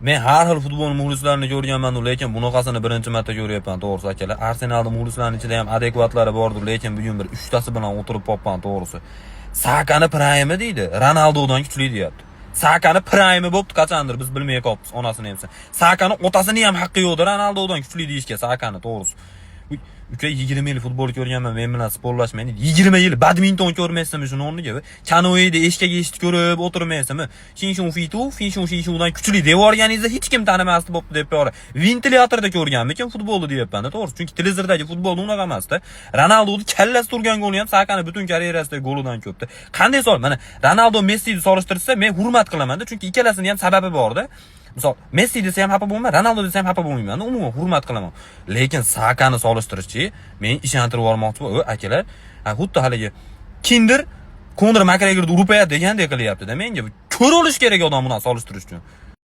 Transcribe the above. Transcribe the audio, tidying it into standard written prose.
Men har xil futbol muxlislarini ko'rganman, lekin bunaqasini birinchi marta ko'ryapman, to'g'risi akalar. Arsenalning muxlislarining ichida ham adekvatlari bordir, lekin bugun bir 3 tasi bilan o'tirib qopman, to'g'risi. Sakani prime deydi, Ronaldodan kuchli deyapti. Sakani prime bo'pti qachondir, biz bilmay qolibmiz onasini ham. Sakani otasini ham haqqi yo'qdi Ronaldodan kuchli deyishga, Sakani to'g'risi. Uka 20 yil futbol ko'rganman, men bilan sportlashmaydi. 20 yil badminton ko'rmaysizmi shuni o'rniga? Kanoeda eshkaga eshitib ko'rib o'tirmaysizmi? Finshun kuchli devorganingizda hech kim tanimasdi bo'pti deb to'g'ri. Ventilyatorda ko'rganmikin futbolni deyapman-da, to'g'ri. Chunki televizdagi futbolni unaqa emas-da. Ronaldoning kallasi turgan goli ham Sakani butun karyerasida golidan ko'pdi. Qanday sol? Mana Ronaldo Messini solishtirsa, men hurmat qilaman-da, chunki ikkalasini ham sababi bor-da. Misol, Messi desa ham xafa bo'lmayman, Ronaldo desa ham xafa bo'lmayman. Umuman hurmat qilaman. Lekin Sakani solishtirishchi, men ishontirib yubormoqchi bo'l, akalar. Xuddi haligi Kinder Conor McGregorni urib qo'yadi degandek qilyapti-da menga. Ko'r olish kerak odam bilan solishtirish uchun.